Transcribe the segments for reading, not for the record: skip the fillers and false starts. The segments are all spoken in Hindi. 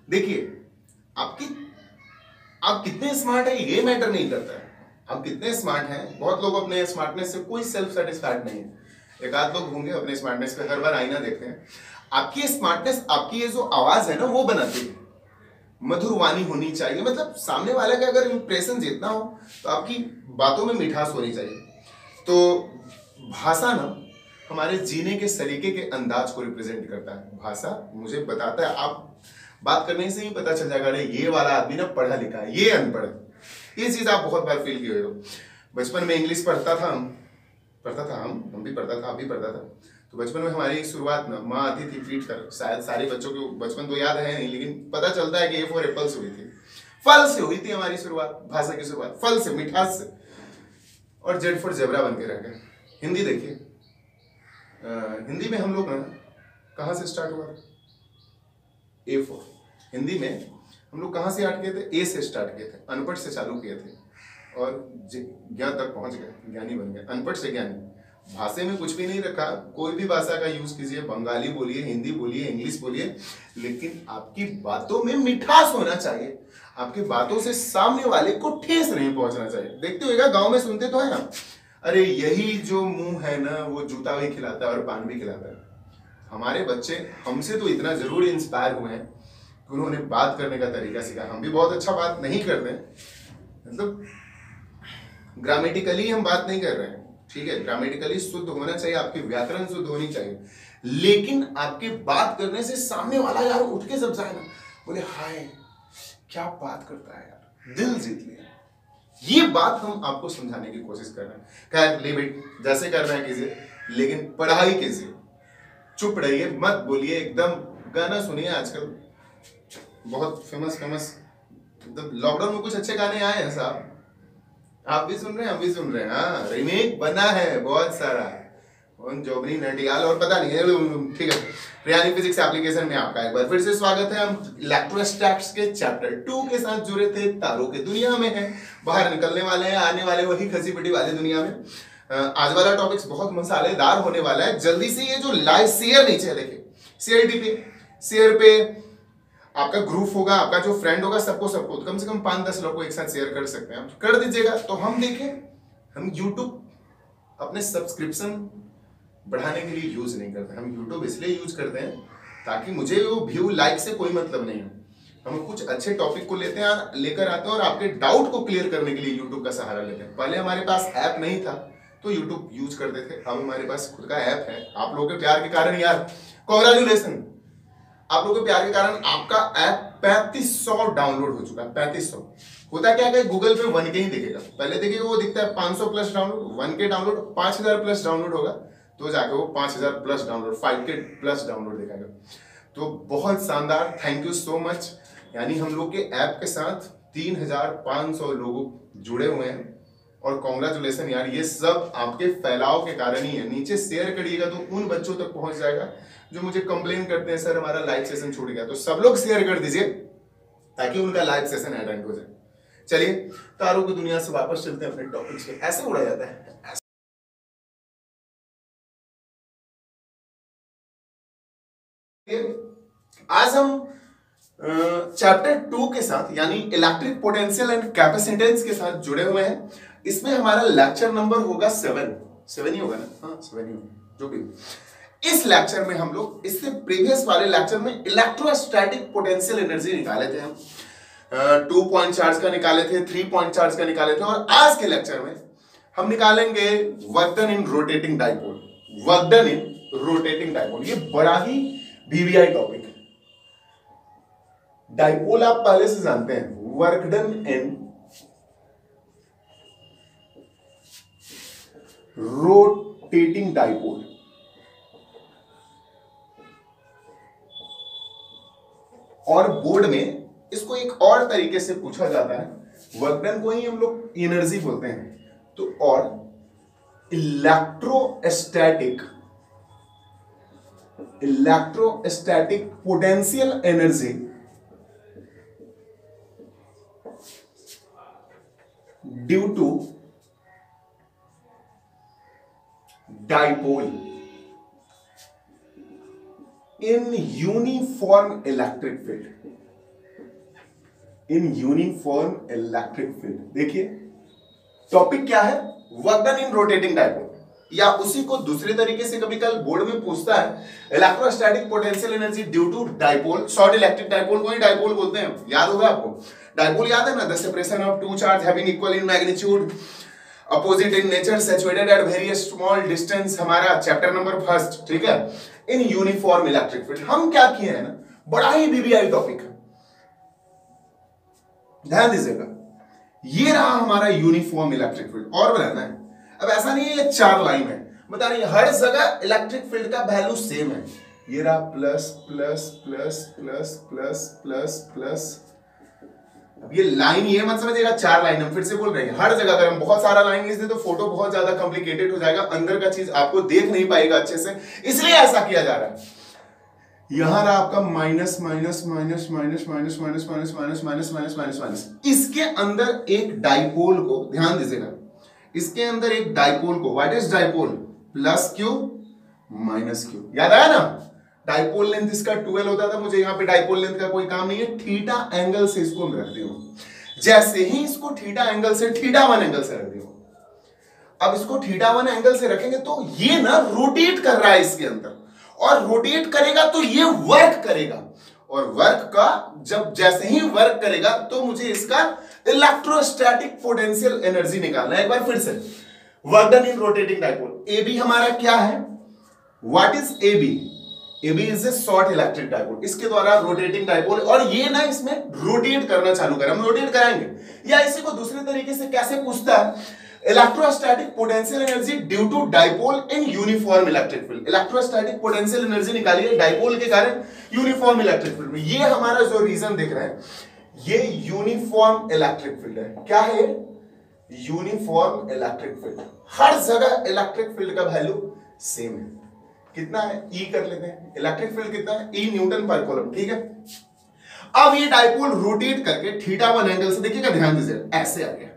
देखिए, आपकी आप कितने स्मार्ट है ये मैटर नहीं करता है। आप कितने स्मार्ट हैं, बहुत लोग अपने स्मार्टनेस से कोई सेल्फ सेटिस्फाइड नहीं है। एक आध लोग होंगे अपने स्मार्टनेस पे हर बार आईना देखते हैं। आपकी स्मार्टनेस, आपकी ये जो आवाज है ना, वो बनाती है। मधुर वाणी होनी चाहिए, मतलब सामने वाले का अगर इंप्रेशन जितना हो तो आपकी बातों में मिठास होनी चाहिए। तो भाषा ना हमारे जीने के सलीके के अंदाज को रिप्रेजेंट करता है। भाषा मुझे बताता है, आप बात करने से ही पता चल जाएगा, अरे ये वाला आदमी ना पढ़ा लिखा है, ये अनपढ़ है। ये चीज आप बहुत बार फील किए हो। बचपन में इंग्लिश पढ़ता था, हम भी पढ़ता था, आप भी पढ़ता था। तो बचपन में हमारी शुरुआत ना माँ आती थी पीट कर, शायद सारे बच्चों को बचपन तो याद है नहीं, लेकिन पता चलता है कि ए फॉर एप्पल से हुई थी, फल से हुई थी हमारी शुरुआत, भाषा की शुरुआत फल से, मिठास से। और जेड फॉर जेबरा बन के रह गए। हिंदी देखिए, हिंदी में हम लोग ना कहाँ से स्टार्ट हुआ? ए फॉर, हिंदी में हम लोग कहाँ से स्टार्ट किए थे? ए से स्टार्ट किए थे, अनपढ़ से चालू किए थे और ज्ञान तक पहुंच गए, ज्ञानी बन गए, अनपढ़ से ज्ञानी। भाषा में कुछ भी नहीं रखा, कोई भी भाषा का यूज कीजिए, बंगाली बोलिए, हिंदी बोलिए, इंग्लिश बोलिए, लेकिन आपकी बातों में मिठास होना चाहिए। आपकी बातों से सामने वाले को ठेस नहीं पहुंचना चाहिए। देखते होगा गांव में सुनते तो है ना, अरे यही जो मुंह है ना वो जूता भी खिलाता है और पान भी खिलाता है। हमारे बच्चे हमसे तो इतना जरूर इंस्पायर हुए हैं कि उन्होंने बात करने का तरीका सीखा। हम भी बहुत अच्छा बात नहीं करते, मतलब ग्रामेटिकली हम बात नहीं कर रहे हैं, ठीक है, ग्रामेटिकली शुद्ध होना चाहिए, आपकी व्याकरण शुद्ध होनी चाहिए, लेकिन आपकी बात करने से सामने वाला यार उठ के जब जाए ना, बोले हाय क्या बात करता है यार, दिल जीत लिया। ये बात हम आपको समझाने की कोशिश कर रहे हैं। खैर ले बेट, जैसे करना है कीजिए, लेकिन पढ़ाई कीजिए, चुप रहिए, मत बोलिए। एकदम गाना सुनिए, आजकल बहुत फेमस मतलब लॉकडाउन में कुछ अच्छे गाने आए हैं साहब, आप भी सुन रहे हैं, हम भी सुन रहे हैं। हाँ, रिमेक बना है बहुत सारा, उन जोबरी नटियाल और पता नहीं है, ठीक है। रियानी फिजिक्स एप्लीकेशन में आपका एक बार फिर से स्वागत है। हम इलेक्ट्रोस्टैटिक्स के चैप्टर 2 के साथ जुड़े थे, तारों के दुनिया में है, बाहर निकलने वाले हैं, आने वाले वही खसी पिटी वाले दुनिया में। आज वाला टॉपिक्स बहुत मसालेदार होने वाला है। जल्दी से ये जो लाइक शेयर नीचे है, देखिए शेयर पे आपका ग्रुप होगा, आपका जो फ्रेंड होगा, सबको कम से कम 5-10 लोग को एक साथ शेयर कर सकते हैं, आप कर दीजिएगा। तो हम देखें, हम YouTube अपने सब्सक्रिप्शन बढ़ाने के लिए यूज नहीं करते, हम YouTube इसलिए यूज करते हैं ताकि मुझे वो व्यू लाइक से कोई मतलब नहीं है। हम कुछ अच्छे टॉपिक को लेकर आते हैं और आपके डाउट को क्लियर करने के लिए YouTube का सहारा लेते हैं। पहले हमारे पास ऐप नहीं था तो YouTube यूज करते थे, अब हमारे पास खुद का ऐप है। आप लोगों के प्यार के कारण यार, कॉन्ग्रेचुलेसन, आप लोगों के प्यार के कारण आपका ऐप 3500 डाउनलोड हो चुका है। 3500 होता क्या है, गूगल पे 1K ही दिखेगा, पहले देखिएगा वो दिखता है 500 plus download, 1K download, 5000 plus download होगा तो जाके वो 5000 plus download, 5K plus download दिखाएगा। तो बहुत शानदार, थैंक यू सो मच। यानी हम लोग के ऐप के साथ 3500 लोग जुड़े हुए हैं और कॉन्ग्रेचुलेसन यार, ये सब आपके फैलाव के कारण ही है। नीचे शेयर करिएगा तो उन बच्चों तक पहुंच जाएगा जो मुझे कंप्लेन करते हैं सर हमारा लाइव सेशन छूट गया। तो सब लोग शेयर कर दीजिए ताकि उनका लाइव सेशन अटेंड हो जाए। चलिए तारों की दुनिया से वापस चलते हैं अपने टॉपिक्स पे। ऐसे उड़ा जाता है। आज हम चैप्टर 2 के साथ यानी इलेक्ट्रिक पोटेंशियल एंड कैपेसिटेंस के साथ जुड़े हुए हैं। इसमें हमारा लेक्चर नंबर होगा 7 ही होगा ना, हाँ 7 ही होगा जो भी। इस लेक्चर में हम लोग इससे प्रीवियस वाले लेक्चर में इलेक्ट्रोस्टैटिक पोटेंशियल एनर्जी निकाले थे हम, 2 पॉइंट चार्ज का निकाले थे, 3 पॉइंट चार्ज का निकाले थे, और आज के लेक्चर में हम निकालेंगे work done in rotating dipole. Work done in rotating dipole, ये बड़ा ही वीवीआई टॉपिक है। डाइपोल आप पहले से जानते हैं, work done in rotating dipole. और बोर्ड में इसको एक और तरीके से पूछा जाता है, वर्क डन को ही हम लोग एनर्जी बोलते हैं, तो और electrostatic potential energy due to dipole in uniform electric field. In uniform electric field. देखिए टॉपिक क्या है, work done in rotating dipole, या उसी को दूसरे तरीके से कभी कल बोर्ड में पूछता है, electrostatic potential energy due to dipole, short electric dipole को ही डायपोल बोलते हैं, याद होगा आपको। डायपोल याद है ना, the separation of two charge having equal in magnitude, opposite in nature, saturated at very small distance, हमारा चैप्टर नंबर 1, ठीक है, इन यूनिफॉर्म इलेक्ट्रिक फील्ड। हम क्या किए हैं ना, बड़ा ही बीबीआई टॉपिक है, ध्यान दीजिएगा। ये रहा हमारा यूनिफॉर्म इलेक्ट्रिक फील्ड, और बनाना है। अब ऐसा नहीं है ये 4 लाइन है, बता रही है हर जगह इलेक्ट्रिक फील्ड का वैल्यू सेम है। ये रहा plus plus plus plus plus plus plus. अब ये लाइन ये मत समझिएगा 4 लाइन, हम फिर से बोल रहे हैं हर जगह। अगर हम बहुत सारा लाइन लिख दे तो फोटो बहुत ज्यादा कॉम्प्लिकेटेड हो जाएगा, अंदर का चीज आपको देख नहीं पाएगा अच्छे से, इसलिए ऐसा किया जा रहा है। यहां रहा आपका minus minus minus minus minus minus minus minus minus minus minus minus. इसके अंदर एक डाइपोल को, ध्यान दीजिएगा, इसके अंदर एक डाइपोल को, what is dipole, plus Q minus Q, याद आया ना। डाइपोल लेंथ इसका 12 होता था, मुझे यहाँ पे डाइपोल लेंथ का कोई काम नहीं है, थीटा एंगल से इसको मैं रख दी हूं। जैसे ही इसको थीटा एंगल से, थीटा 1 एंगल से रख दी हूं, अब इसको थीटा 1 एंगल से रखेंगे तो ये ना रोटेट कर रहा है इसके अंदर, और रोटेट करेगा तो ये वर्क करेगा, और वर्क का जब जैसे ही वर्क करेगा तो मुझे इसका इलेक्ट्रोस्टैटिक पोटेंशियल एनर्जी निकालना है। एक बार फिर से, work done in rotating dipole. A B हमारा क्या है, what is A B, A B is a short electric dipole, इसके द्वारा रोटेटिंग डायपोल, और ये ना इसमें रोटेट करना चालू करें, हम रोटेट कराएंगे। या इसी को दूसरे तरीके से कैसे पूछता है, electrostatic potential energy due to dipole in uniform electric field. Electrostatic potential energy निकालिए डायपोल के कारण यूनिफॉर्म इलेक्ट्रिक फील्ड में। ये हमारा जो रीजन दिख रहा है, ये यूनिफॉर्म इलेक्ट्रिक फील्ड है। क्या है, यूनिफॉर्म इलेक्ट्रिक फील्ड। हर जगह इलेक्ट्रिक फील्ड का वैल्यू सेम है। कितना है, ई कर लेते हैं, इलेक्ट्रिक फील्ड कितना है, ई न्यूटन पर कूलम, ठीक है। अब ये डायपोल रोटेट करके थीटा 1 एंगल से, देखिएगा ध्यान दीजिए, ऐसे आ गया।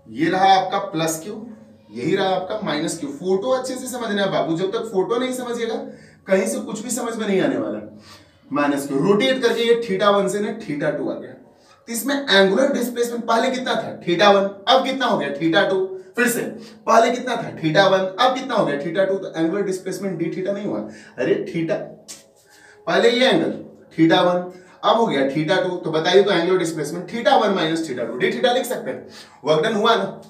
ये रहा आपका प्लस क्यू, यही रहा आपका माइनस क्यू। फोटो अच्छे से समझना है बाबू, जब तक फोटो नहीं समझिएगा कहीं से कुछ भी समझ में नहीं आने वाला। माइनस क्यू रोटेट करके ये थीटा 1 से ना थीटा 2 आ गया। तो इसमें एंगुलर डिस्प्लेसमेंट पहले कितना था, थीटा 1, अब कितना हो गया, थीटा 2। फिर से पहले कितना था, थीटा 1, अब कितना हो गया, थीटा 2। तो एंगुलर डिस्प्लेसमेंट डी थीटा नहीं हुआ, अरे थीटा, पहले ये एंगल थीटा 1, अब हो गया थीटा 2। तो बताइए तो angular displacement theta 1 minus theta 2, D theta लिख सकते हैं। वर्क डन हुआ ना,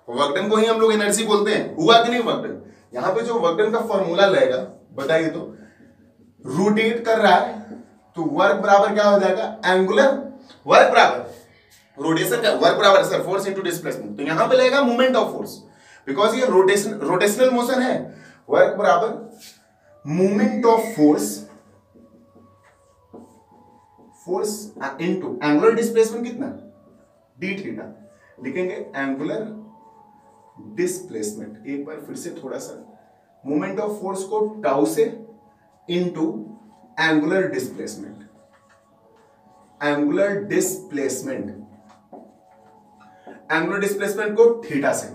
वर्क डन को ही हम लोग एनर्जी बोलते हैं, हुआ कि नहीं वर्क डन। यहां पे जो वर्क डन का फॉर्मूला लगेगा, बताइए तो, रोटेट कर रहा है तो वर्क बराबर क्या हो जाएगा, एंगुलर वर्क बराबर रोटेशन का वर्क बराबर सर फोर्स इनटू डिस्प्लेसमेंट। तो यहां पे लगेगा मोमेंट ऑफ फोर्स, बिकॉज ये रोटेशनल मोशन है। वर्क बराबर moment of force into angular displacement कितना, डी थीटा। लिखेंगे एंगुलर डिस्प्लेसमेंट, एक बार फिर से थोड़ा सा, मोमेंट ऑफ फोर्स को टाउ से into angular displacement, angular displacement, angular displacement को थीटा से।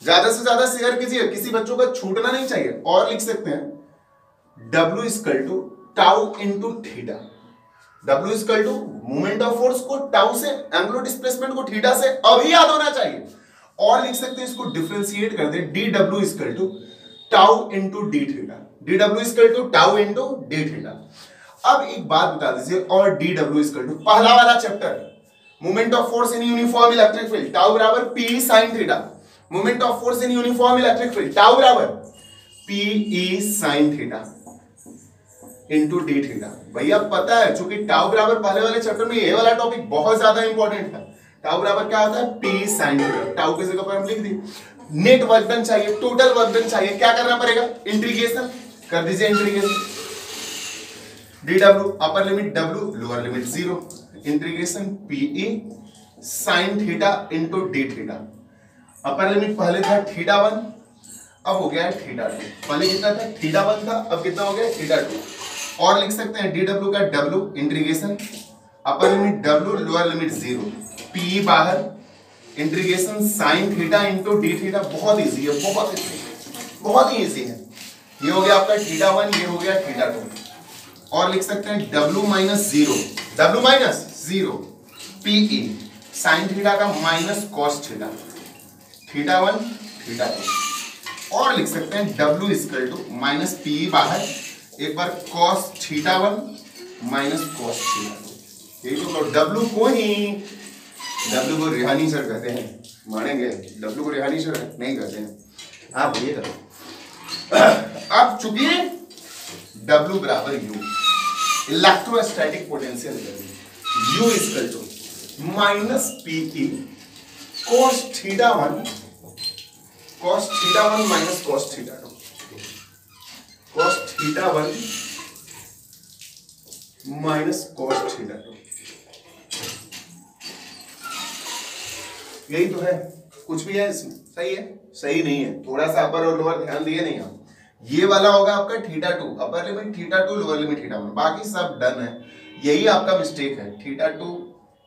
ज्यादा से ज्यादा शेयर कीजिए, किसी बच्चों का छूटना नहीं चाहिए। और लिख सकते हैं W equal to tau into theta. W equal to moment of force को टाउ से, एंगुलर डिस्प्लेसमेंट को थीटा से, अभी याद होना चाहिए। और लिख सकते हैं इसको डिफरेंशिएट कर दे, DW equal to tau into D theta, DW equal to tau into D theta. अब एक बात बता दीजिए, और DW इक्वल टू पहला वाला chapter, moment of force in uniform electric field, tau बराबर P sin theta. Moment of force in uniform electric field, tau बराबर PE sin theta into D theta. भैया पता है, चूंकि टाउ बराबर पहले वाले चैप्टर में ये वाला टॉपिक बहुत ज्यादा इंपॉर्टेंट था। टाउ बराबर क्या होता है, P sin थीटा। टाउ की जगह पर हम लिख दी। नेट वर्क डन चाहिए, टोटल वर्क डन चाहिए, क्या करना पड़ेगा, इंटीग्रेशन कर दीजिए, integration DW upper limit W lower limit 0, integration PE sin theta into D theta. Upper limit पहले था थीटा 1, अब हो गया है थीटा 2। पहले कितना था, थीटा 1 था, अब कितना हो गया, थीटा 2। और लिख सकते हैं DW का W इंटीग्रेशन, अपर limit W lower limit 0, PE बाहर, integration sine theta into D theta. बहुत इजी है, बहुत ही इजी है। ये हो गया आपका थीटा 1, ये हो गया थीटा 2। और लिख सकते हैं W minus zero PE sine theta का minus cos theta, theta 1 theta 2, और लिख सकते हैं W equal to minus PE बाहर, एक बार cos theta 1 minus cos theta 2। यही तो W को रिहानी सर कहते हैं, मानेंगे? W को रिहानी सर नहीं कहते हैं, आप ये करो। अब चूंकि W बराबर U, electrostatic potential U equal to minus PE cos theta 1 minus cos theta 2, cos theta 1 minus cos theta 2। यही तो है, कुछ भी है इसमें? सही है? सही नहीं है, थोड़ा सा अपर और लोअर ध्यान दिए नहीं आप। ये वाला होगा आपका थीटा 2, अपर limit theta 2, lower limit theta 1, बाकी सब डन है। यही आपका मिस्टेक है, थीटा 2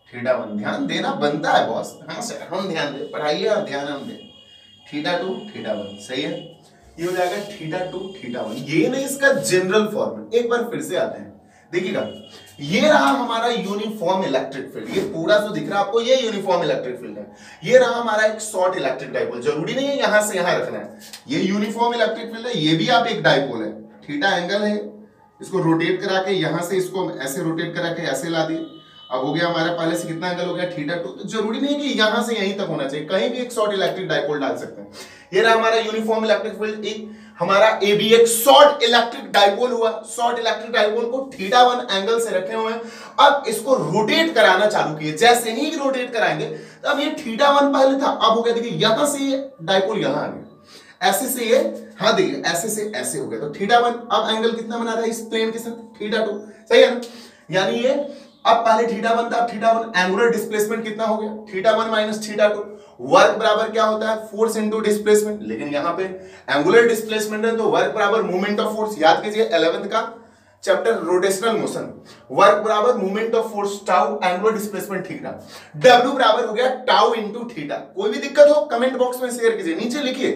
थीटा 1 ध्यान देना बनता है बॉस। हाँ सर हम ध्यान दें, पढ़ाइए और ध्यान हम दें। थीटा 2 थीटा 1 सही है, ये हो जाएगा थीटा 2 थीटा 1। ये नहीं इसका जनरल फॉर्म है। एक बार फिर से आते हैं, देखिएगा ये रहा हमारा यूनिफॉर्म इलेक्ट्रिक फील्ड, ये पूरा जो दिख रहा है आपको ये यूनिफॉर्म इलेक्ट्रिक फील्ड है। ये रहा हमारा एक शॉर्ट इलेक्ट्रिक डाइपोल, जरूरी नहीं है यहां से यहां रखना है, ये यूनिफॉर्म इलेक्ट्रिक फील्ड है। ये भी आप एक डाइपोल है, थीटा एंगल है, इसको रोटेट करा के यहां से इसको ऐसे रोटेट करा के ऐसे ला दिए। अब हो गया हमारा पहले से कितना एंगल हो गया थीटा 2। तो जरूरी नहीं है कि यहां से यहीं तक होना चाहिए, कहीं भी एक शॉर्ट इलेक्ट्रिक डाइपोल डाल सकते हैं। ये रहा हमारा यूनिफॉर्म इलेक्ट्रिक फील्ड। एक हमारा ए भी एक शॉर्ट इलेक्ट्रिक डाइपोल हुआ, शॉर्ट इलेक्ट्रिक डाइपोल को थीटा 1 एंगल से रखे हुए हैं। अब इसको रोटेट कराना चालू किए, जैसे ही रोटेट कराएंगे तो अब ये थीटा 1 पहले था, अब हो गया देखिए यहां से ये डाइपोल यहां आ गया, ऐसे से ये, हाँ देखिए ऐसे से ऐसे हो गया, तो थीटा 1 अब एंगल कितना बना रहा है इस प्लेन के साथ, थीटा 2। सही है ना? यानी ये अब पहले थीटा 1 था, थीटा 1 एंगुलर डिस्प्लेसमेंट कितना हो गया, थीटा 1 माइनस थीटा 2। वर्क बराबर क्या होता है, फोर्स इनटू डिस्प्लेसमेंट, लेकिन यहां पे एंगुलर डिस्प्लेसमेंट है तो वर्क बराबर मूवमेंट ऑफ फोर्स। याद कीजिए 11th का चैप्टर रोटेशनल मोशन, वर्क बराबर movement of force tau, angular displacement theta. W बराबर हो गया टाउ इनटू थीटा। कोई भी दिक्कत हो कमेंट बॉक्स में शेयर कीजिए, नीचे लिखिए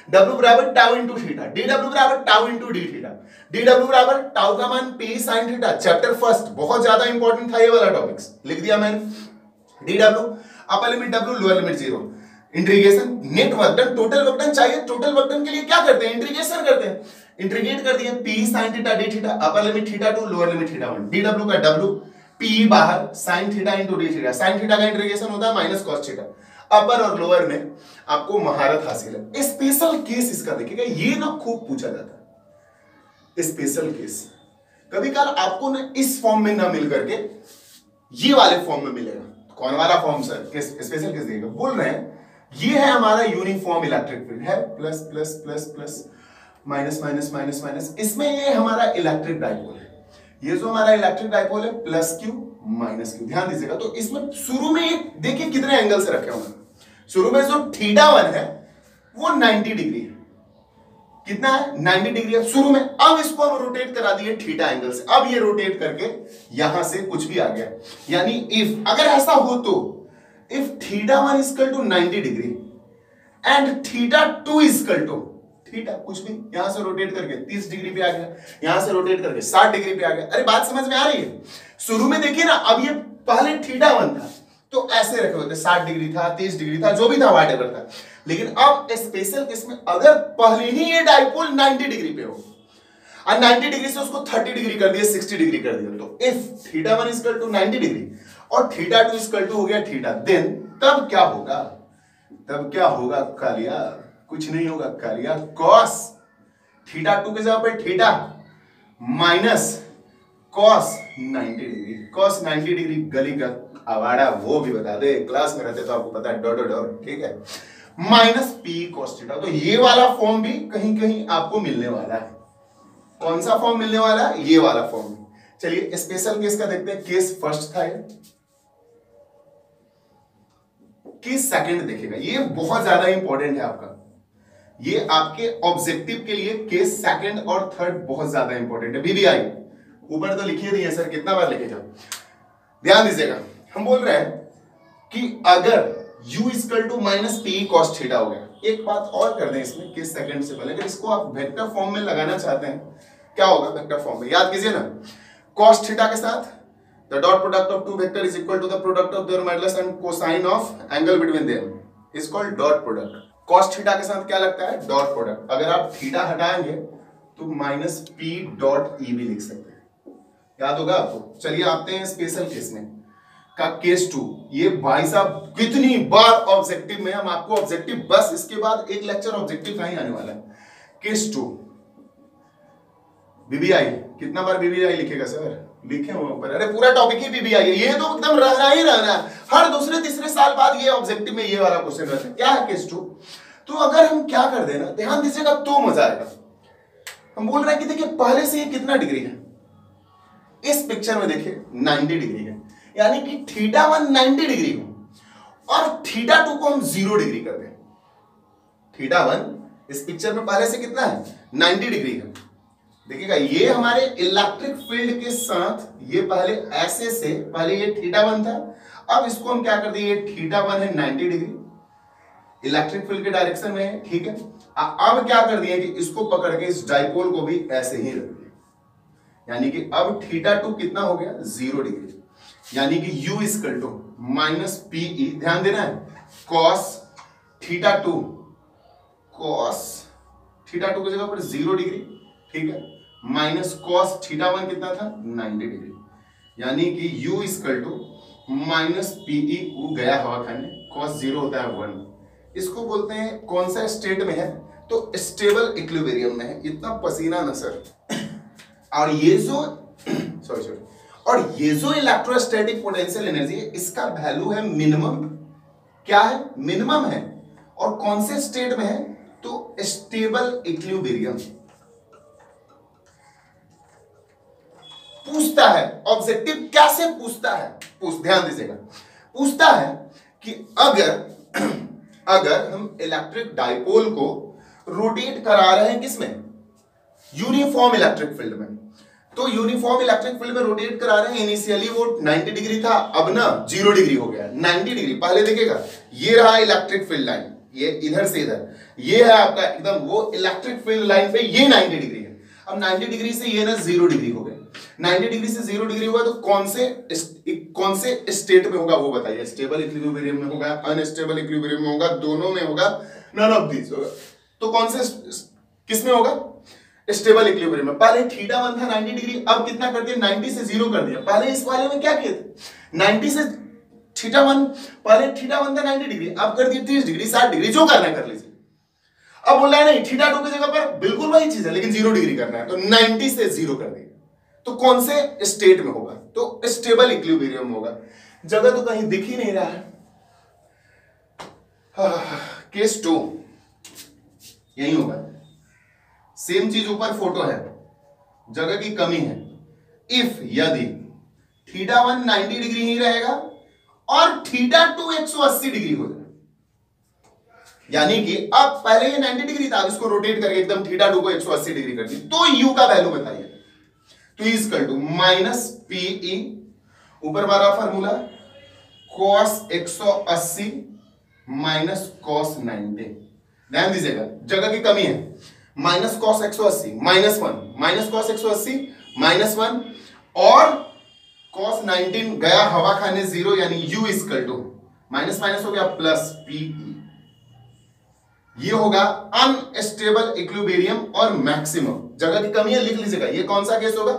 W बराबर टाउ इनटू थीटा, DW बराबर tau into D theta, DW बराबर टाउ का मान P sin theta. Chapter first बहुत ज्यादा इंपॉर्टेंट था ये वाला टॉपिक्स, लिख दिया मैंने। DW upper limit W lower limit 0, integration net work done, total work done चाहिए। टोटल वर्क डन के लिए क्या करते हैं, इंटीग्रेशन करते हैं, इंटीग्रेट कर दिए P sin theta d theta, अपर limit theta 2 lower limit theta 1, DW का W P बाहर sin theta into d theta, sin theta का इंटीग्रेशन होता है माइनस cos थीटा। अपर और लोअर में आपको महारत हासिल है। स्पेशल केस इसका देखिएगा, ये ना खूब पूछा जाता है स्पेशल केस, कभी कल आपको ना इस फॉर्म में ना मिल करके ये वाले फॉर्म में मिलेगा। कौन वाला फॉर्म सर, स्पेशल केस देगा, बोल रहे हैं ये है हमारा यूनिफॉर्म इलेक्ट्रिक फील्ड है, plus plus plus plus minus minus minus minus, इसमें ये हमारा इलेक्ट्रिक डाइपोल है। ये जो हमारा इलेक्ट्रिक डाइपोल है प्लस क्यू माइनस क्यू, ध्यान दीजिएगा। तो इसमें शुरू में देखिए कितने एंगल से रखे हुए हैं, शुरू में जो थीटा 1 है वो 90 डिग्री है, कितना है 90 डिग्री है शुरू में। अब इसको हम रोटेट करा दिए थीटा एंगल से, अब ये रोटेट करके यहां से कुछ भी आ गया, यानी इफ अगर ऐसा हो तो if theta 1 equal to 90 degree and theta 2 equal to theta कुछ भी, यहां से रोटेट करके 30 डिग्री पे आ गया, यहां से रोटेट करके 60 डिग्री पे आ गया। अरे बात समझ में आ रही है? शुरू में देखिए ना, अब ये पहले थीटा 1 था तो ऐसे रखे होते, 60 डिग्री था, 30 डिग्री था, जो भी था व्हाटएवर था। लेकिन अब स्पेशल केस में अगर पहले ही ये डाइपोल 90 डिग्री पे हो और 90 डिग्री से उसको 30 डिग्री कर दिया, 60 डिग्री कर दिया, तो if theta 1 equal to 90 degree और थीटा 2 इक्वल टू हो गया थीटा, देन तब क्या होगा, तब क्या होगा कालिया, कुछ नहीं होगा कालिया, कॉस थीटा 2 के जगह पे theta minus cos 90 degree, cos 90 degree गली का आवाड़ा वो भी बता दे, क्लास में रहते तो आपको पता है, डॉट डॉट डॉट, ठीक है, माइनस पी कॉस थीटा। तो ये वाला फॉर्म भी कहीं कहीं आपको मिलने वाला है। कौन सा फॉर्म मिलने वाला है, ये वाला फॉर्म। चलिए स्पेशल केस का देखते हैं, केस फर्स्ट था ये, केस सेकंड देखिएगा, ये बहुत ज्यादा इंपॉर्टेंट है आपका, ये आपके ऑब्जेक्टिव के लिए केस सेकंड और थर्ड बहुत ज्यादा इंपॉर्टेंट है। बीबीआई ऊपर तो लिखिए दिए सर, कितना बार लिखे जाओ, ध्यान दीजिएगा। हम बोल रहे हैं कि अगर u equal to minus P cos theta हो गया, एक बात और कर दें इसमें केस सेकंड से पहले, अगर इसको आप वेक्टर फॉर्म में लगाना चाहते हैं क्या होगा वेक्टर फॉर्म में, याद कीजिए ना, cos थीटा के साथ the dot product of two vector is equal to the product of their modulus and cosine of angle between them is called dot product. cos theta के साथ क्या लगता है? Dot product. अगर आप थीटा हटाएंगे तो माइनस पी डॉट ई भी लिख सकते हैं. याद होगा आपको. चलिए आते हैं स्पेशल केस में का केस 2. ये भाई साहब कितनी बार ऑब्जेक्टिव में, हम आपको ऑब्जेक्टिव बस इसके बाद एक लेक्चर ऑब्जेक्टिव नहीं आने वाला है. Case 2 BBI. कितना बार बीबीआई लिखेगा सर? लिखे हुए ऊपर. अरे पूरा टॉपिक ही बीबीआई है. ये तो एकदम रहना ही रहना है. हर दूसरे तीसरे साल बाद ये ऑब्जेक्टिव में ये वाला क्वेश्चन रहता है. क्या है केस 2? तो अगर हम क्या कर देना, ध्यान दीजिएगा तो मजा आएगा. हम बोल रहे हैं कि देखिए पहले से ये कितना डिग्री है. इस पिक्चर में देखिए 90 डिग्री है. यानी कि थीटा 1 90 डिग्री हो और थीटा 2 को हम 0 डिग्री कर दें. थीटा 1 इस पिक्चर में पहले से कितना है? 90 डिग्री है. देखिएगा ये हमारे इलेक्ट्रिक फील्ड के साथ ये पहले ऐसे से, पहले ये थीटा 1 था, अब इसको हम क्या कर दिए, थीटा 1 है 90 डिग्री इलेक्ट्रिक फील्ड के डायरेक्शन में है. ठीक है. अब क्या कर दिए कि इसको पकड़ के इस डाइपोल को भी ऐसे ही रख दिया. यानी कि अब थीटा 2 कितना हो गया? 0 डिग्री. यानी कि u equal to minus PE. ध्यान देना है, cos थीटा 2, cos थीटा 2 की जगह पर 0 डिग्री. ठीक है. माइनस cos थीटा 1 कितना था? 90 डिग्री. यानी कि u equal to minus PE. गया हवा खाने. cos 0 होता है 1. इसको बोलते हैं कौन सा स्टेट में है? तो स्टेबल इक्विलिब्रियम में है. इतना पसीना ना सर. और ये जो सॉरी और ये जो इलेक्ट्रोस्टैटिक पोटेंशियल एनर्जी है, इसका वैल्यू है मिनिमम. क्या है? मिनिमम है. और कौन से स्टेट में है? तो स्टेबल इक्विलिब्रियम. पूछता है ऑब्जेक्टिव, कैसे पूछता है? ध्यान दीजिएगा. पूछता है कि अगर हम इलेक्ट्रिक डाइपोल को रोटेट करा रहे हैं किसमें? यूनिफॉर्म इलेक्ट्रिक फील्ड में. तो यूनिफॉर्म इलेक्ट्रिक फील्ड में रोटेट करा रहे हैं. इनिशियली वो 90 डिग्री था, अब ना 0 डिग्री हो गया. 90 डिग्री पहले देखिएगा, ये रहा इलेक्ट्रिक फील्ड लाइन, ये इधर से इधर, ये है आपका एकदम वो इलेक्ट्रिक फील्ड लाइन पे ये 90 डिग्री है. अब 90 डिग्री से ये ना 0 डिग्री हो गया. 90 डिग्री से 0 डिग्री हुआ तो कौन से स्टेट में होगा वो बताइए. स्टेबल इक्विलिब्रियम में होगा, अनस्टेबल इक्विलिब्रियम में होगा, दोनों में होगा, नन ऑफ दीस होगा. तो कौन से किस में होगा? स्टेबल इक्विलिब्रियम में. पहले थीटा 1 था 90 डिग्री, अब कितना कर दिया? 90 से 0 कर दिया. पहले इस वाले में क्या किए थे? 90 से थीटा 1, पहले थीटा 1 था 90 डिग्री, अब कर दिया 30 डिग्री 60 डिग्री, जो करना है कर लीजिए. अब बोल रहा है नहीं, थीटा 2 की जगह पर बिल्कुल वही चीज है लेकिन 0 डिग्री करना है, तो 90 से 0 कर दिया. तो कौन से स्टेट में होगा? तो स्टेबल इक्विलिब्रियम में होगा. जगह तो कहीं दिख ही नहीं रहा है. केस 2 यही होगा. सेम चीज ऊपर फोटो है, जगह की कमी है. इफ यदि थीटा 1 90 डिग्री ही रहेगा और थीटा 2 180 डिग्री हो जाए. यानी कि अब पहले ये 90 डिग्री था, इसको रोटेट करके एकदम थीटा 2 को 180 डिग्री कर दी. तो u का वैल्यू बताइए. तो इक्वल टू माइनस पीई, ऊपर वाला फार्मूला cos 180 माइनस cos 90. ध्यान दीजिएगा, जगह की कमी है. Minus cos 180 minus 1, minus cos 180 minus 1 और cos 19 गया हवा खाने 0. यानी u equal to minus minus हो गया प्लस पीई. ये होगा अनस्टेबल इक्विलिब्रियम और मैक्सिमम. जगह की कमी है, लिख लीजिएगा. ये कौन सा केस होगा?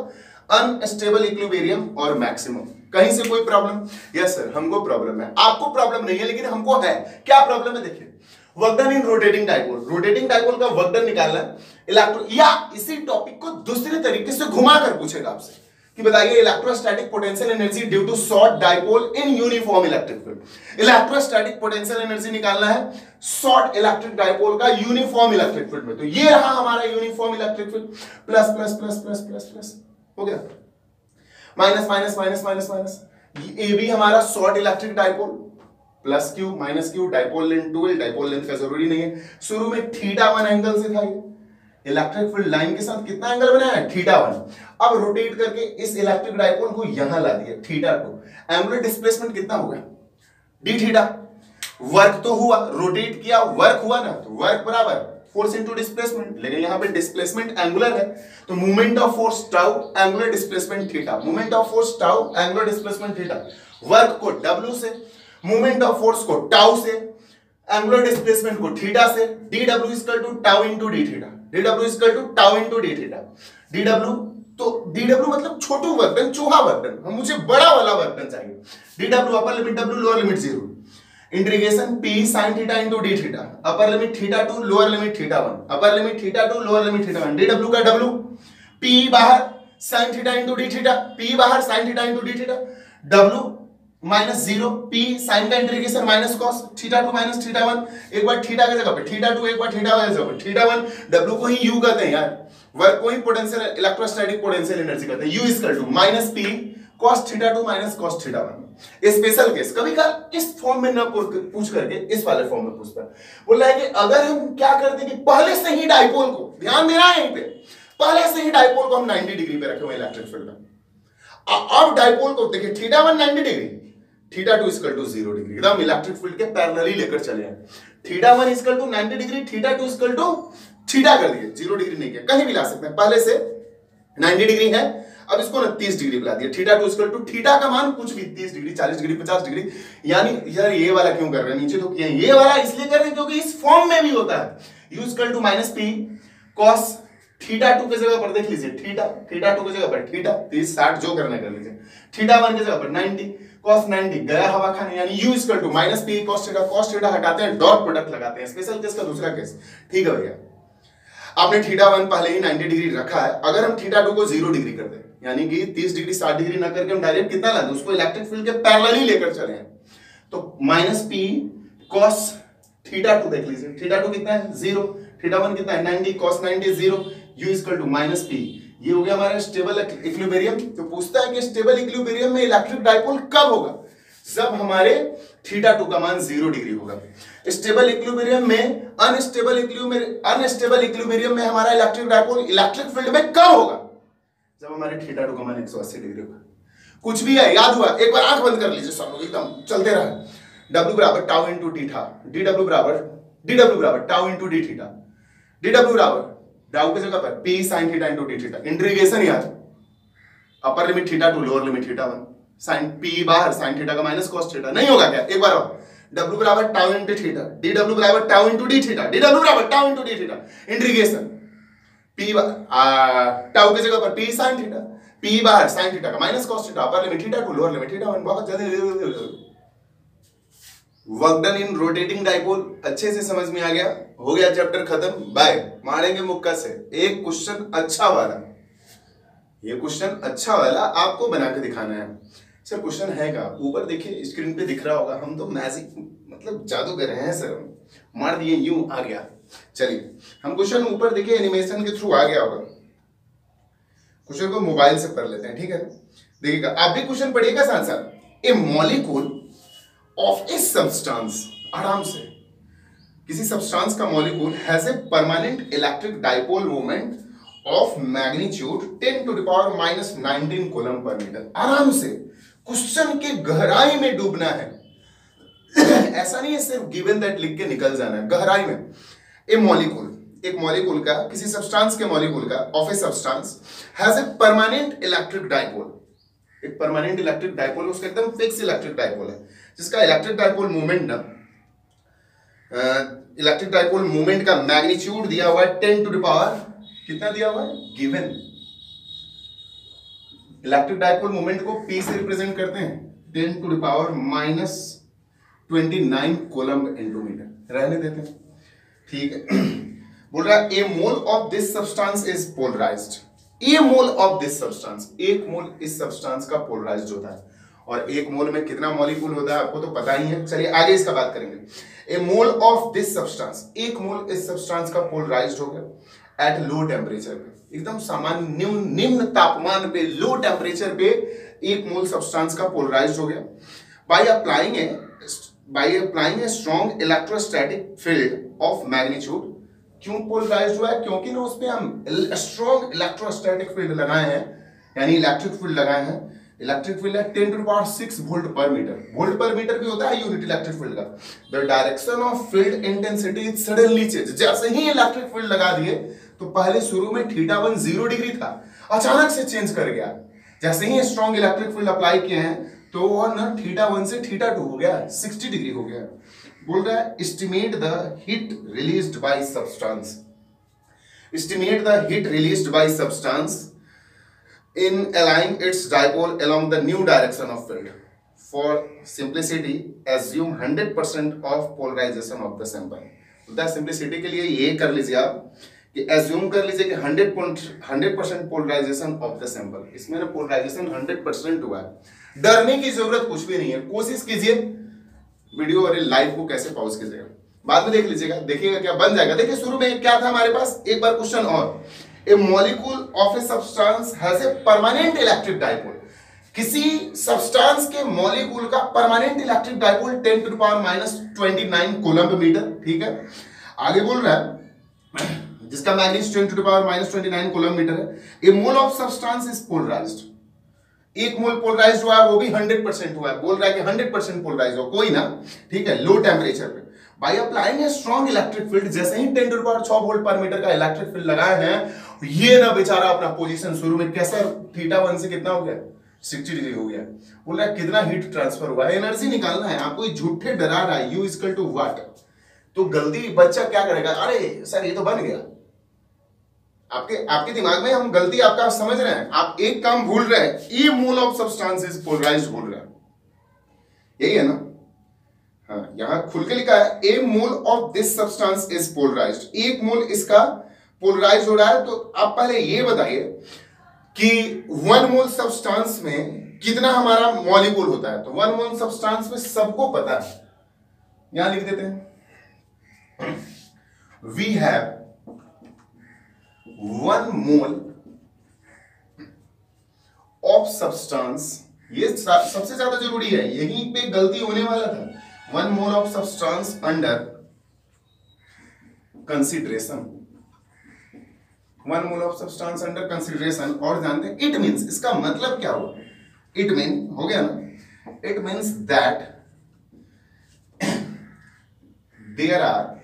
अनस्टेबल इक्विलिब्रियम और मैक्सिमम. कहीं से कोई प्रॉब्लम? यस सर, हमको प्रॉब्लम है. आपको प्रॉब्लम नहीं है लेकिन हमको है. क्या प्रॉब्लम है? देखिए, work done in rotating dipole. Rotating dipole का वर्क डन निकालना है इलेक्ट्रो, या इसी टॉपिक को दूसरे तरीके से घुमा कर पूछेगा आपसे कि बताइए electrostatic potential energy due to short dipole in uniform electric field. Electrostatic potential energy निकालना है शॉर्ट इलेक्ट्रिक डाइपोल का यूनिफॉर्म इलेक्ट्रिक फील्ड में. तो ये रहा हमारा uniform electric field. Plus plus plus plus plus plus हो गया, minus minus minus minus minus. ये भी हमारा short electric dipole, plus Q minus Q, dipole length 12. Dipole length का जरूरी नहीं है. शुरू में थीटा 1 एंगल से था. ये इलेक्ट्रिक फील्ड लाइन के साथ कितना एंगल बनाया है? थीटा 1. अब रोटेट करके इस इलेक्ट्रिक डाइपोल को यहां ला दिया, थीटा 2. एंगुलर डिस्प्लेसमेंट कितना होगा? D theta. वर्क तो हुआ, रोटेट किया, वर्क हुआ ना, तो वर्क बराबर फोर्स इनटू डिस्प्लेसमेंट, लेकिन यहाँ पे डिस्प्लेसमेंट एंगुलर है, तो movement of force tau, angular displacement theta, movement of force tau, angular displacement theta, work को W से, मूवमेंट ऑफ फोर्स को टाउ से, एंगुलर डिस्प्लेसमेंट को थीटा से, dw equal to tau into d theta, dw equal to tau into d theta, dw तो dw मतलब छोटू वर्क डन, चूहा वर्क डन, मुझे बड़ा वाला वर्क डन चाहिए, dw upper limit w lower limit 0, integration p sin theta into d theta, अपर limit theta 2 lower limit theta 1, अपर limit theta 2 lower limit theta 1, dw का w, p बाहर sin theta into d theta, p बाहर sin theta into d theta, w minus 0, p sin का integration minus cos theta 2 minus theta 1, एक बार थीटा की जगह पे थीटा 2, एक बार थीटा 1 की जगह पे थीटा 1, w को ही u कहते हैं यार, वर्क को ही पोटेंशियल इलेक्ट्रोस्टैटिक पोटेंशियल एनर्जी कहते हैं, u equal to minus p cos theta 2 minus cos theta 1। Special case कभी का इस फॉर्म में ना पूछ करके इस वाले फॉर्म में पूछता है, बोल रहा है कि अगर हम क्या करते कि पहले से ही डाइपोल को, ध्यान देना है यहीं पे, पहले से ही डाइपोल को हम 90 डिग्री पे रखे हुए इलेक्ट्रिक फील्ड में, अब डाइपोल को देखिए theta 1 90 degree, theta 2 equal to 0 degree, एकदम इलेक्ट्रिक फील्ड के पैरेलली लेकर चले हैं, theta 1 equal to 90 degree, theta 2 equal to theta कर दिए, 0 डिग्री नहीं किया, कहीं भी ला सकते हैं, पहले से 90 डिग्री है, अब इसको ना 30 डिग्री पे ला दिया, थीटा 2 इक्वल टू थीटा का मान कुछ भी 30 डिग्री 40 डिग्री 50 डिग्री, यानी यार ये वाला क्यों कर रहे हैं, नीचे तो किया, ये वाला इसलिए कर रहे हैं क्योंकि इस फॉर्म में भी होता है, u equal to minus p cos theta 2 की जगह पर देख लीजिए, थीटा 2 की जगह पर थीटा 30 60 जो करना कर लीजिए, थीटा 1 की जगह पर 90 cos 90 गया हवा खाने, यानी u equal to minus p cos theta हटाते हैं, डॉट प्रोडक्ट लगाते हैं, स्पेशल केस का दूसरा केस, ठीक है भैया, आपने थीटा 1 पहले ही 90 डिग्री रखा है, अगर हम थीटा 2 को 0 डिग्री कर दें, यानी कि 30 डिग्री 60 डिग्री ना करके हम डायरेक्ट कितना ला दें, उसको इलेक्ट्रिक फील्ड के पैरेलली लेकर चले हैं, तो माइनस p cos थीटा 2 देख लीजिए, थीटा 2 कितना है 0, थीटा 1 कितना है 90, cos 90 0, u equal to minus p, ये हो गया हमारा स्टेबल इक्विलिब्रियम। तो पूछता है कि स्टेबल इक्विलिब्रियम में इलेक्ट्रिक डाइपोल कब होगा, जब हमारे थीटा 2 का मान 0 डिग्री होगा। स्टेबल इक्विलिब्रियम में अनस्टेबल इक्विलिब्रियम में हमारा इलेक्ट्रिक डाइपोल इलेक्ट्रिक फील्ड में कब होगा, जब हमारे थीटा 2 का मान 180 डिग्री होगा। कुछ भी है, याद हुआ, एक बार आंख बंद कर लीजिए सब लोग, एकदम चलते रहे। W बराबर टाउ इनटू थीटा, DW बराबर tau into d theta, DW बराबर डाउ की जगह पर p sin theta into d theta, integration यार upper limit theta 2 lower limit theta 1, sin p बाहर sin थीटा का माइनस cos थीटा, नहीं होगा क्या, एक बार और W बराबर टाउ इनटू थीटा, DW बराबर tau into d theta, DW बराबर tau into d theta, integration p tau की जगह पर p sin थीटा, p बाहर sin थीटा का माइनस cos थीटा, अपर limit theta 2 lower limit theta 1। बहुत जल्दी work done in rotating dipole अच्छे से समझ में आ गया, हो गया चैप्टर खत्म, बाय। मारेंगे मुक्का से एक क्वेश्चन अच्छा वाला, ये क्वेश्चन अच्छा वाला आपको बना के दिखाना है। सर क्वेश्चन है क्या, ऊपर देखिए स्क्रीन पे दिख रहा होगा, हम तो मैजिक मतलब जादूगर हैं सर, मार दिए यूं आ गया। चलिए हम क्वेश्चन ऊपर देखिए एनिमेशन के थ्रू आ गया होगा, क्वेश्चन को मोबाइल से पढ़ लेते हैं, ठीक है। देखिएगा आप भी क्वेश्चन पढ़िएगा साथ साथ। A molecule of a substance, आराम से, किसी सब्सटेंस का molecule has a permanent electric dipole moment of magnitude 10 to the power minus 19 coulomb per metre. आराम से क्वेश्चन के गहराई में डूबना है ऐसा नहीं है सिर्फ गिवन दैट लिख के निकल जाना है, गहराई में। ए मॉलिक्यूल, एक मॉलिक्यूल का, किसी सब्सटेंस के मॉलिक्यूल का of a substance has a permanent electric dipole, एक परमानेंट इलेक्ट्रिक डाइपोल, उसका एकदम फिक्स इलेक्ट्रिक डाइपोल है, जिसका इलेक्ट्रिक डाइपोल मूवमेंट ना इलेक्ट्रिक डाइपोल मूवमेंट का मैग्नीट्यूड दिया हुआ है 10 टू द पावर, कितना दिया हुआ है गिवन। इलेक्ट्रिक डाइपोल मूवमेंट को P से रिप्रेजेंट करते हैं 10 to the power minus 29 coulomb into metre, रहने देते हैं, ठीक है। बोल रहा है a mole of this substance is polarised, a mole of this substance, एक मोल इस सब्सटेंस का पोलराइज्ड होता है, और एक मोल में कितना मॉलिक्यूल होता है आपको तो पता ही है। चलिए आगे इसका बात करेंगे। ए मोल ऑफ दिस सब्सटेंस, एक मोल इस सब्सटेंस का पोलराइज्ड हो गया एट लो टेम्परेचर पे, एकदम सामान्य निम्न तापमान पे, लो टेम्परेचर पे एक मोल सब्सटेंस का पोलराइज्ड हो गया by applying a strong electrostatic field of magnitude. क्यों पोलराइज्ड हुआ है, क्योंकि ना उसपे हम स्ट्रॉन्ग इलेक्ट्रोस्टैटिक फील्ड लगाए हैं, यानी इलेक्ट्रिक फील्ड लगाए हैं, इलेक्ट्रिक फील्ड है 10 टू द पावर 6 वोल्ट पर मीटर। वोल्ट पर मीटर भी होता है यूनिट इलेक्ट्रिक फील्ड का। The direction of field intensity is suddenly change. जैसे ही इलेक्ट्रिक फील्ड लगा दिए तो पहले शुरू में θ1 0 डिग्री था, अचानक से चेंज कर गया। जैसे ही स्ट्रॉन्ग इलेक्ट्रिक फील्ड अप्लाई किए हैं तो वो ना θ1 से θ2 हो गया, 60 डिग्री हो गया। बोल रहा है estimate the heat released by substance, estimate the heat released by substance in aligning its dipole along the new direction of field. For simplicity, assume 100% of polarization of the sample. तो सिंप्लिसिटी के लिए ये कर लीजिए आप कि assume कर लीजिए कि 100% polarization of the sample। इसमें ना polarization 100% हुआ है। डरने की जरूरत कुछ भी नहीं है। कोशिश कीजिए वीडियो और लाइव को कैसे पॉज कीजिएगा, बाद में देख लीजिएगा, देखिएगा क्या बन जाएगा। देखिए शुरू में क्या था हमारे पास, एक बार क्वेश्चन और, a molecule of a substance has a permanent electric dipole. किसी सब्सटेंस के मॉलिक्यूल का permanent electric dipole 10 to the power -29 coulomb metre. ठीक है, आगे बोल रहा है जिसका magnitude 10 to the power -29 coulomb metre है। A mole of substance is polarised. एक मोल पोलराइज्ड हुआ है, वो भी 100% हुआ है। बोल रहा है कि 100% पोलराइज्ड हो कोई ना, ठीक है, लो टेम्परेचर पे। By applying a strong electric field, जैसे ही 10 टू द पावर 6 वोल्ट पर मीटर का इलेक्ट्रिक फील्ड लगाए हैं, ये ना बेचारा अपना पोजीशन शुरू में कैसा θ1 से कितना हो गया, 60 डिग्री हो गया। बोल रहा है कितना हीट ट्रांसफर हुआ है, एनर्जी निकालना है आपको। झूठे डरा रहा है, U = व्हाट। तो गलती बच्चा क्या करेगा, अरे सर ये तो बन गया। आपके दिमाग में हम गलती आपका समझ रहे हैं, आप एक काम भूल रहे हैं, a mole of substance is polarised बोल रहा है, यही है ना। हाँ, यहां खुल के लिखा है a mole of this substance is polarised. एक मोल इसका पोलराइज हो रहा है। तो आप पहले ये बताइए कि 1 मोल सब्सटेंस में कितना हमारा मॉलिक्यूल होता है। तो 1 मोल सब्सटेंस में सबको पता है, यहां लिख देते हैं, we have 1 mole of substance. ये सबसे ज्यादा जरूरी है, यहीं पे गलती होने वाला था। 1 mole of substance under consideration, 1 mole of substance under consideration. और जानते हैं इट मीन्स, इसका मतलब क्या हुआ, इट मीन हो गया ना, it means that there are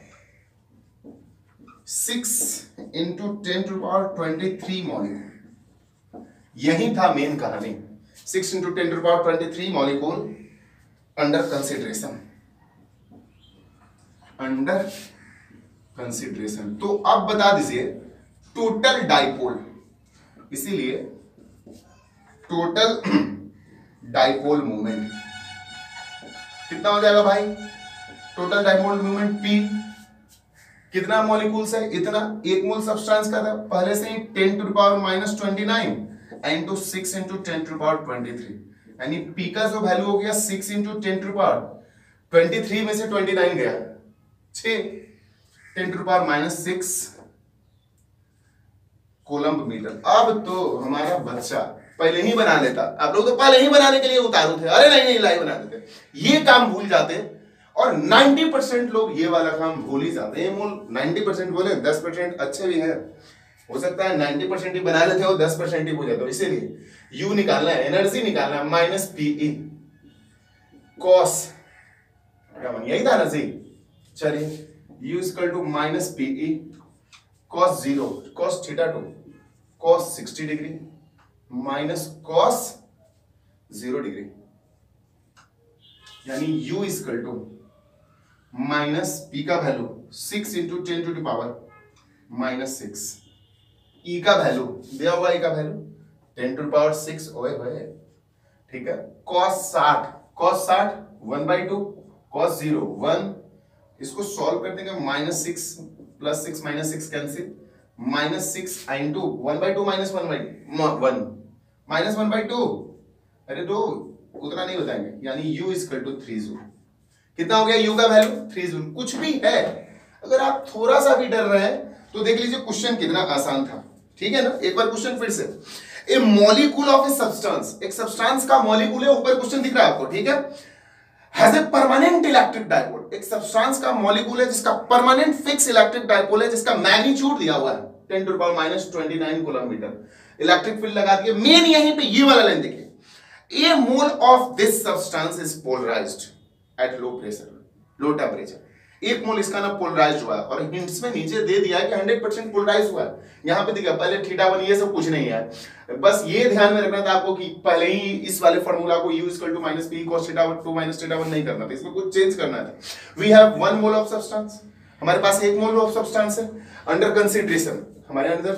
6 × 10⁻23 molecule. यही था मेन कहानी, 6 × 10⁻23 molecule under consideration, under consideration. तो अब बता दीजिए टोटल डाइपोल, इसीलिए टोटल डाइपोल मोमेंट कितना हो जाएगा भाई, टोटल डाइपोल मोमेंट P। कितना मॉलिक्यूल्स है, इतना। एक मोल सब्सटेंस का था पहले से ही 10 to the power -29 into 6 × 10 to the power 23, यानी P का जो वैल्यू हो गया 6 × 10 टू द पावर 23 में से 29 गया 6, 10 to the power -6 coulomb metre. अब तो हमारा बच्चा पहले ही बना लेता, आप लोग तो पहले ही बनाने के लिए उतारू थे, अरे नहीं लाइव बना देते, ये काम भूल जाते। और 90% लोग ये वाला काम भूल ही जाते हैं। मूल 90% बोले, 10% अच्छे भी है, हो सकता है 90% ही बना लेते हो, 10% ही भूल जाते हो। इसीलिए U निकालना है, एनर्जी निकालना है, -PE cos, यही था ना सही। चलिए U = -PE cos 0 cos θ2 cos 60 degree cos 0 degree, यानी U = -P का value 6 × 10 to the power -6, E का वैल्यू दिया हुआ, E का वैल्यू 10 टू द पावर 6, ओए होए, ठीक है। cos 60 1/2 cos 0 1, इसको सॉल्व कर देंगे, -6 + 6 -6 कैंसिल, -6 × 1/2 -1/1 -1/2, अरे दो उतना नहीं बताएंगे, यानी U = 3 जूल। कितना हो गया U का वैल्यू 3 जूल। कुछ भी है, अगर आप थोड़ा सा भी डर रहे हैं तो देख लीजिए क्वेश्चन कितना आसान था, ठीक है ना। एक बार क्वेश्चन फिर से, ए मॉलिक्यूल ऑफ ए सब्सटेंस, एक सब्सटेंस का मॉलिक्यूल है, ऊपर क्वेश्चन दिख रहा है आपको, ठीक है, has a permanent electric dipole. एक सब्सटेंस का मॉलिक्यूल है जिसका परमानेंट फिक्स इलेक्ट्रिक डाइपोल है, जिसका मैग्नीट्यूड दिया हुआ है 10 to the power -29 coulomb metre. Electric field लगा दिए, मेन यहीं पे ये वाला लाइन देखिए, A mole of this substance is polarized at low pressure, low temperature. एक मोल इसका ना पोलराइज हुआ है, और हिंट्स में नीचे दे दिया है कि 100% पोलराइज हुआ है। यहाँ पे देखिए पहले θ1 ये सब कुछ नहीं है, बस ये ध्यान में रखना था आपको कि पहले ही इस वाले फॉर्मूला को u = -p cos θ2 - θ1 नहीं करना था, इसमें कुछ चेंज करना था। We have 1 mole of substance, हमारे पास 1 मोल ऑफ सब्सटेंस है अंडर कंसीडरेशन, हमारे अंदर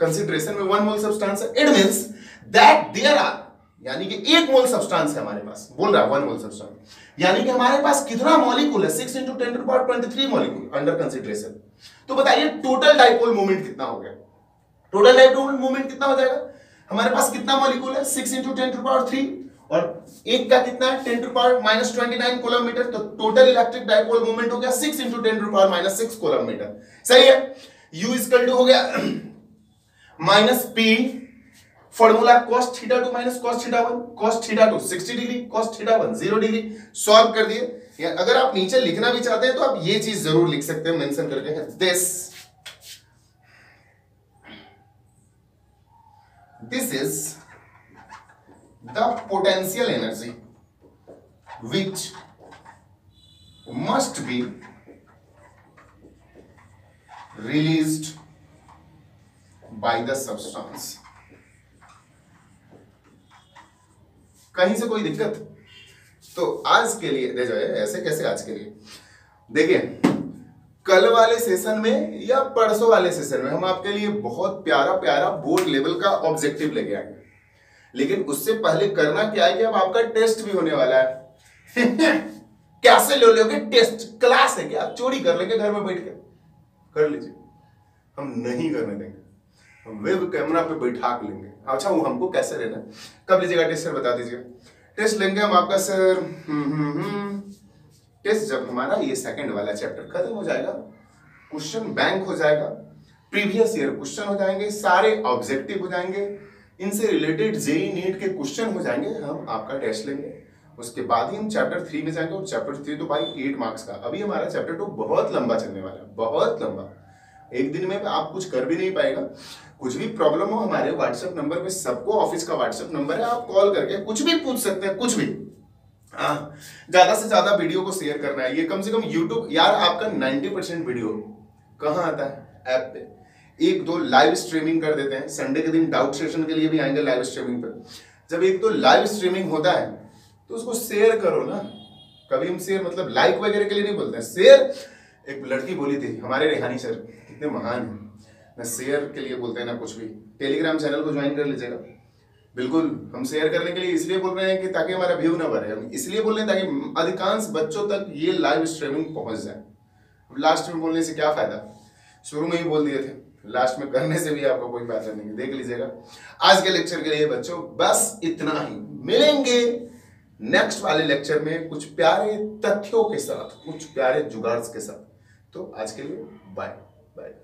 कंसीडरेशन में 1 मोल सब्सटेंस है। It means that there are, यानी कि 1 मोल सब्सटेंस है हमारे पास, बोल रहा है 1 मोल सब्सटेंस, यानी कि हमारे पास कितना मॉलिक्यूल है, 6 × 10⁻23 मॉलिक्यूल अंडर कंसीडरेशन। तो बताइए टोटल डाइपोल मोमेंट कितना हो गया, टोटल डाइपोल मोमेंट कितना हो जाएगा, हमारे पास कितना मॉलिक्यूल है, 6 × 10⁻3, और एक का कितना है 10⁻29 कूलम मीटर, तो टोटल इलेक्ट्रिक डाइपोल मोमेंट हो गया 6 × 10⁻6 कूलम मीटर। सही है। U = हो गया -p, formula cos θ2 - cos θ1, cos θ2 60 degree, cos θ1 0 degree, solve कर दिए। अगर आप नीचे लिखना भी चाहते हैं तो आप ये चीज जरूर लिख सकते हैं, मेंशन करके है this is the potential energy which must be released by the substance। कहीं से कोई दिक्कत? तो आज के लिए दे जाए, ऐसे कैसे आज के लिए, देखिए कल वाले सेशन में या परसों वाले सेशन में हम आपके लिए बहुत प्यारा प्यारा बोर्ड लेवल का ऑब्जेक्टिव लेके आएंगे, लेकिन उससे पहले करना क्या है कि अब आपका टेस्ट भी होने वाला है। कैसे ले लोगे टेस्ट? क्लास है क्या? चोरी कर लेंगे घर में बैठ के? कर लीजिए, हम नहीं करने देंगे, हम वेब कैमरा पे बैठा के लेंगे। अच्छा वो हमको कैसे लेना, कब लीजिएगा टेस्ट सर बता दीजिए। टेस्ट लेंगे हम आपका सर टेस्ट जब हमारा ये सेकंड वाला चैप्टर खत्म हो जाएगा, क्वेश्चन बैंक हो जाएगा, प्रीवियस ईयर क्वेश्चन हो जाएंगे, सारे ऑब्जेक्टिव हो जाएंगे, इनसे रिलेटेड जेईई नीट के क्वेश्चन हो जाएंगे, हम आपका टेस्ट लेंगे। उसके बाद ही हम चैप्टर 3 में जाएंगे, और चैप्टर 3 तो भाई 8 मार्क्स का। अभी हमारा चैप्टर 2 बहुत लंबा चलने वाला है, बहुत लंबा, एक दिन में आप कुछ कर भी नहीं पाएगा। कुछ भी प्रॉब्लम हो हमारे व्हाट्सएप नंबर पे, सबको ऑफिस का व्हाट्सएप नंबर है, आप कॉल करके कुछ भी पूछ सकते हैं, कुछ भी। हाँ, ज्यादा से ज्यादा वीडियो को शेयर करना है। ये कम से कम यूट्यूब यार आपका 90% वीडियो कहाँ आता है? ऐप पे। 1-2 लाइव स्ट्रीमिंग कर देते हैं, संडे के दिन डाउट सेशन के लिए भी आएंगे लाइव स्ट्रीमिंग पे। जब 1-2 लाइव स्ट्रीमिंग होता है तो उसको शेयर करो ना। कभी हम शेयर मतलब लाइक वगैरह के लिए नहीं बोलते हैं, शेयर। एक लड़की बोली थी, हमारे रेहानी सर कितने महान हैं, ना शेयर के लिए बोलते हैं ना कुछ भी। टेलीग्राम चैनल को ज्वाइन कर लीजिएगा। बिल्कुल हम शेयर करने के लिए इसलिए बोल रहे हैं कि ताकि हमारा व्यू ना बढ़े, हम इसलिए बोल रहे हैं ताकि अधिकांश बच्चों तक ये लाइव स्ट्रीमिंग पहुंच जाए। लास्ट में बोलने से क्या फायदा, शुरू में ही बोल दिए थे, लास्ट में करने से भी आपको कोई फायदा नहीं। देख लीजिएगा। आज के लेक्चर के लिए बच्चों बस इतना ही। मिलेंगे नेक्स्ट वाले लेक्चर में कुछ प्यारे तथ्यों के साथ, कुछ प्यारे जुगाड़ के साथ। तो आज के लिए बाय बाय।